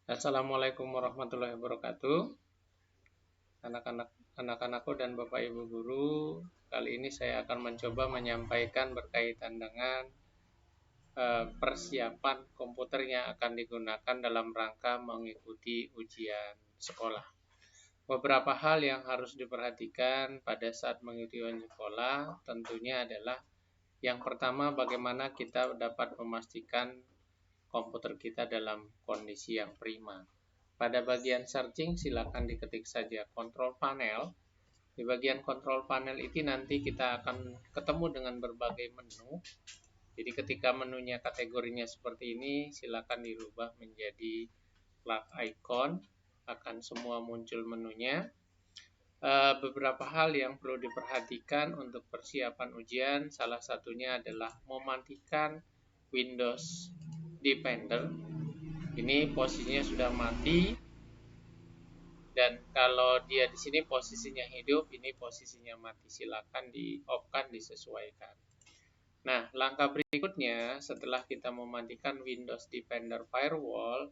Assalamualaikum warahmatullahi wabarakatuh. Anak-anakku dan Bapak Ibu guru, kali ini saya akan mencoba menyampaikan berkaitan dengan persiapan komputer yang akan digunakan dalam rangka mengikuti ujian sekolah. Beberapa hal yang harus diperhatikan pada saat mengikuti ujian sekolah tentunya adalah yang pertama, bagaimana kita dapat memastikan komputer kita dalam kondisi yang prima. Pada bagian searching, silakan diketik saja control panel. Di bagian control panel ini nanti kita akan ketemu dengan berbagai menu. Jadi ketika menunya kategorinya seperti ini, silakan dirubah menjadi flag icon, akan semua muncul menunya. Beberapa hal yang perlu diperhatikan untuk persiapan ujian, salah satunya adalah mematikan Windows Defender. Ini posisinya sudah mati, dan kalau dia di sini posisinya hidup, ini posisinya mati. Silakan di-off-kan, disesuaikan. Nah, langkah berikutnya setelah kita mematikan Windows Defender Firewall,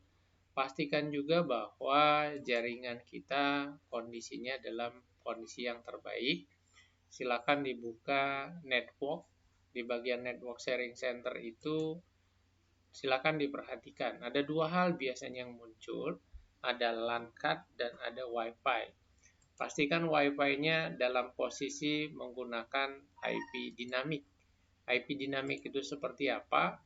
pastikan juga bahwa jaringan kita kondisinya dalam kondisi yang terbaik. Silakan dibuka network. Di bagian network sharing center itu silakan diperhatikan. Ada dua hal biasanya yang muncul, ada LAN card dan ada WiFi. Pastikan WiFi-nya dalam posisi menggunakan IP dinamik. IP dinamik itu seperti apa?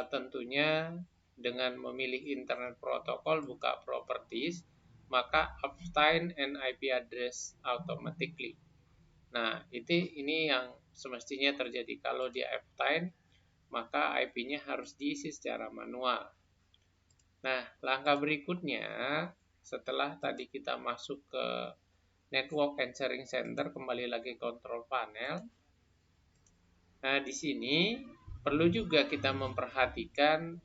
Tentunya dengan memilih Internet Protocol, buka Properties, maka Uptime and IP Address Automatically. Nah, ini yang semestinya terjadi. Kalau dia Uptime, maka IP-nya harus diisi secara manual. Nah, langkah berikutnya, setelah tadi kita masuk ke Network and Sharing Center, kembali lagi control panel. Nah, di sini perlu juga kita memperhatikan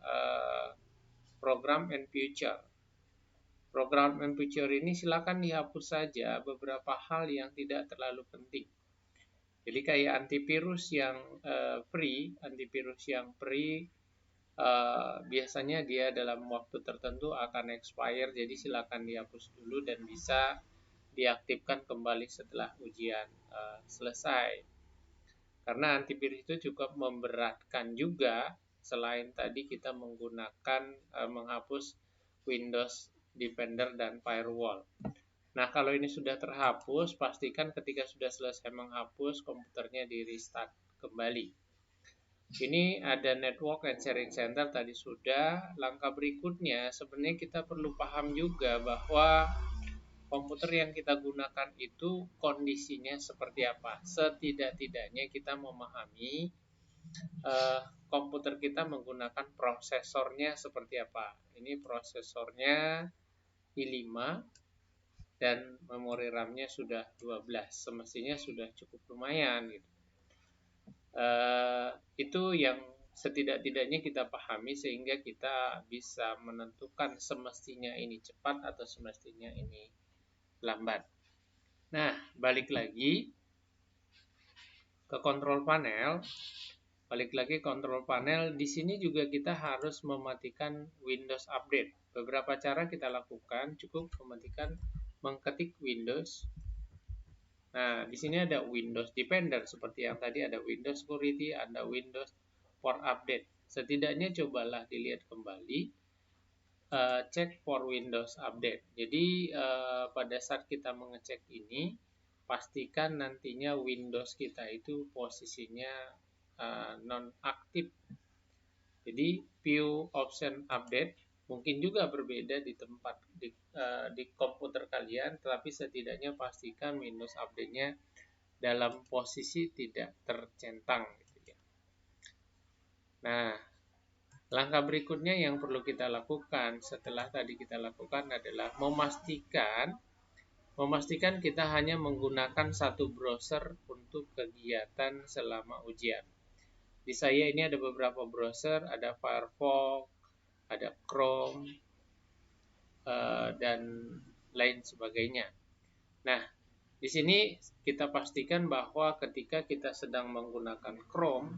program and future. Program and future ini silakan dihapus saja beberapa hal yang tidak terlalu penting. Jadi kayak antivirus yang free, biasanya dia dalam waktu tertentu akan expire, jadi silakan dihapus dulu dan bisa diaktifkan kembali setelah ujian selesai. Karena antivirus itu cukup memberatkan juga, selain tadi kita menggunakan menghapus Windows Defender dan Firewall. Nah, kalau ini sudah terhapus, pastikan ketika sudah selesai menghapus, komputernya di restart kembali. Ini ada Network and Sharing Center tadi sudah. Langkah berikutnya, sebenarnya kita perlu paham juga bahwa komputer yang kita gunakan itu kondisinya seperti apa. Setidak-tidaknya kita memahami komputer kita menggunakan prosesornya seperti apa. Ini prosesornya i5 dan memori RAM-nya sudah 12. Semestinya sudah cukup lumayan gitu. Itu yang setidak-tidaknya kita pahami sehingga kita bisa menentukan semestinya ini cepat atau semestinya ini lambat. Nah, balik lagi ke kontrol panel. Di sini juga kita harus mematikan Windows Update. Beberapa cara kita lakukan, cukup mematikan, mengketik Windows. Nah, di sini ada Windows Defender seperti yang tadi, ada Windows Security, ada Windows for Update. Setidaknya cobalah dilihat kembali, cek for Windows Update. Jadi pada saat kita mengecek ini, pastikan nantinya Windows kita itu posisinya non-aktif. Jadi view option update mungkin juga berbeda di tempat di komputer kalian, tetapi setidaknya pastikan Windows update-nya dalam posisi tidak tercentang gitu ya. Nah, langkah berikutnya yang perlu kita lakukan setelah tadi kita lakukan adalah memastikan kita hanya menggunakan satu browser untuk kegiatan selama ujian. Di saya ini ada beberapa browser, ada Firefox, ada Chrome, dan lain sebagainya. Nah, di sini kita pastikan bahwa ketika kita sedang menggunakan Chrome,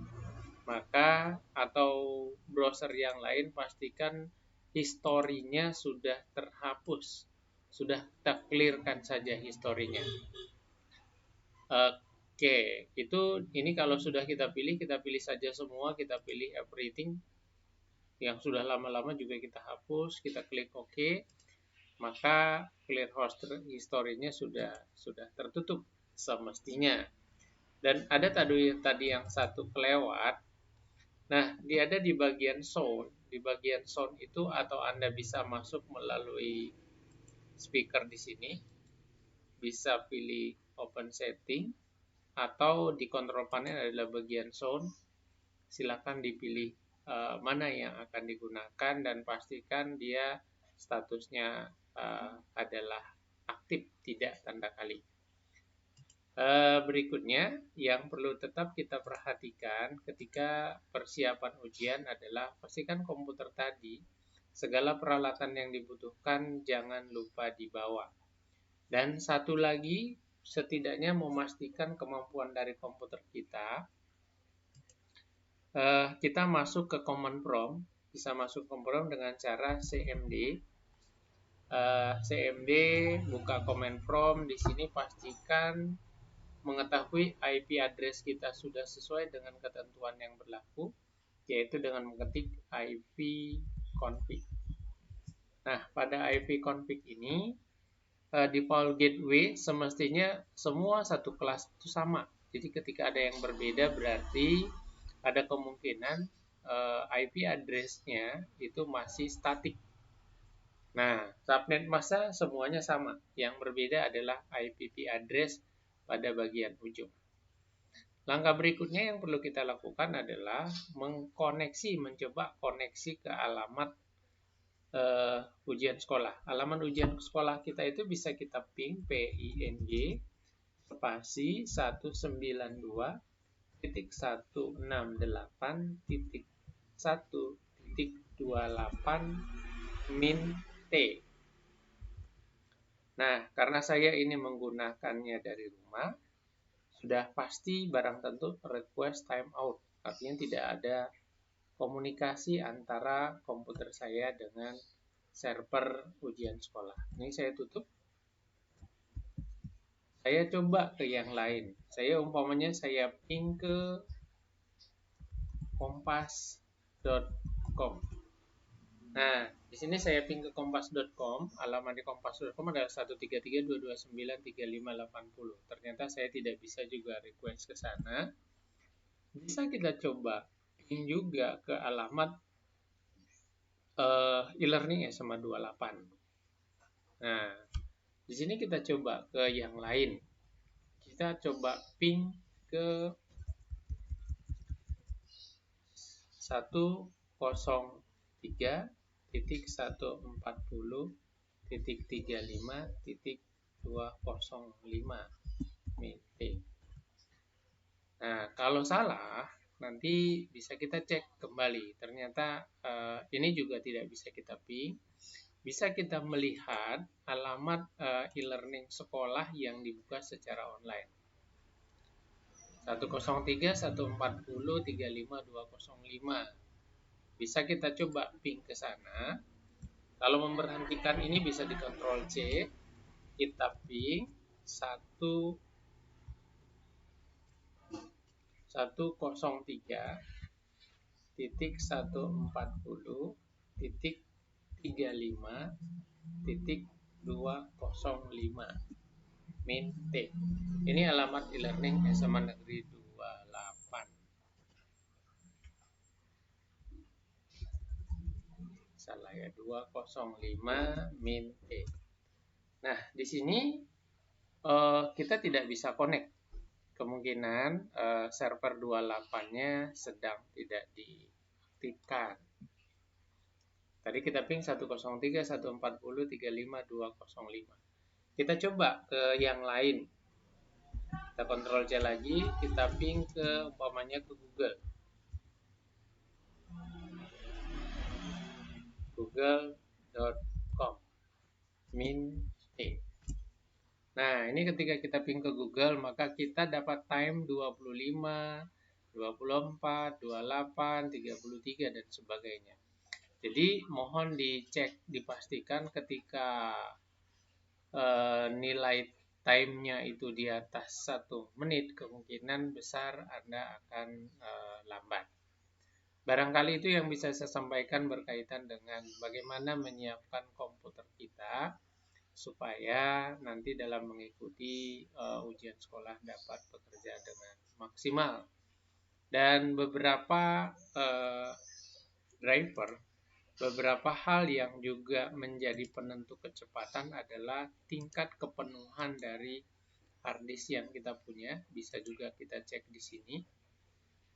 maka atau browser yang lain, pastikan historinya sudah terhapus. Sudah kita clearkan saja historinya. Oke, ini kalau sudah kita pilih saja semua, kita pilih everything. Yang sudah lama-lama juga kita hapus, kita klik OK, maka clear historinya sudah tertutup semestinya. Dan ada tadi yang satu kelewat. Nah, dia ada di bagian sound. Di bagian sound itu atau Anda bisa masuk melalui speaker di sini, bisa pilih open setting, atau di control panel adalah bagian sound. Silakan dipilih mana yang akan digunakan dan pastikan dia statusnya adalah aktif, tidak tanda kali. Berikutnya yang perlu tetap kita perhatikan ketika persiapan ujian adalah pastikan komputer tadi, segala peralatan yang dibutuhkan jangan lupa dibawa. Dan satu lagi, setidaknya memastikan kemampuan dari komputer kita masuk ke command prompt, bisa masuk command prompt dengan cara cmd. cmd, buka command prompt, di sini pastikan mengetahui IP address kita sudah sesuai dengan ketentuan yang berlaku, yaitu dengan mengetik ipconfig. Nah, pada ipconfig ini, default gateway semestinya semua satu kelas itu sama. Jadi ketika ada yang berbeda berarti ada kemungkinan IP address-nya itu masih statik. Nah, subnet masa semuanya sama. Yang berbeda adalah IPv address pada bagian ujung. Langkah berikutnya yang perlu kita lakukan adalah mencoba koneksi ke alamat ujian sekolah. Alamat ujian sekolah kita itu bisa kita ping ping spasi 192.168.1.28 min T. Nah, karena saya ini menggunakannya dari rumah, sudah pasti barang tentu request timeout. Artinya tidak ada komunikasi antara komputer saya dengan server ujian sekolah. Ini saya tutup. Saya coba ke yang lain. Umpamanya saya ping ke kompas.com. Nah, di sini saya ping ke kompas.com. Alamat di kompas.com adalah 133.229.3580. Ternyata saya tidak bisa juga request ke sana. Bisa kita coba ping juga ke alamat e-learning SMA 28. Nah, di sini kita coba ke yang lain. Kita coba ping ke 101.140.35.205 MT. Nah, kalau salah nanti bisa kita cek kembali. Ternyata ini juga tidak bisa kita ping. Bisa kita melihat alamat e-learning sekolah yang dibuka secara online. 103.140.35.205. Bisa kita coba ping ke sana. Kalau memberhentikan ini bisa di Ctrl C. Kita ping 103.140.35.205 min T. Ini alamat e-learning SMA Negeri 28. Salah ya, 205 min T. Nah, di sini kita tidak bisa connect. Kemungkinan server 28-nya sedang tidak diaktifkan. Tadi kita ping 103.140.35.205. Kita coba ke yang lain. Kita Ctrl C lagi, kita ping ke umpamanya ke Google. Google.com min T. Nah, ini ketika kita ping ke Google, maka kita dapat time 25, 24, 28, 33, dan sebagainya. Jadi mohon dicek, dipastikan ketika nilai timenya itu di atas 1 menit, kemungkinan besar Anda akan lambat. Barangkali itu yang bisa saya sampaikan berkaitan dengan bagaimana menyiapkan komputer kita supaya nanti dalam mengikuti ujian sekolah dapat bekerja dengan maksimal. Dan beberapa driver, beberapa hal yang juga menjadi penentu kecepatan adalah tingkat kepenuhan dari hard disk yang kita punya. Bisa juga kita cek di sini.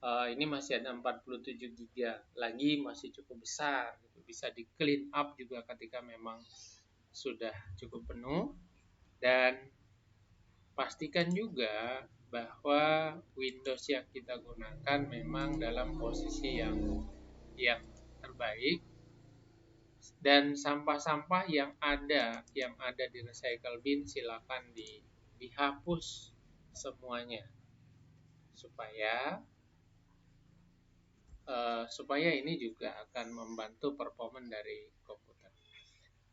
Ini masih ada 47 GB lagi, masih cukup besar. Bisa di clean up juga ketika memang sudah cukup penuh. Dan pastikan juga bahwa Windows yang kita gunakan memang dalam posisi yang terbaik, dan sampah-sampah yang ada di recycle bin silakan dihapus semuanya supaya ini juga akan membantu performa dari komputer.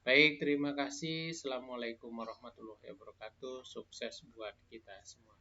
Baik, terima kasih. Assalamualaikum warahmatullahi wabarakatuh. Sukses buat kita semua.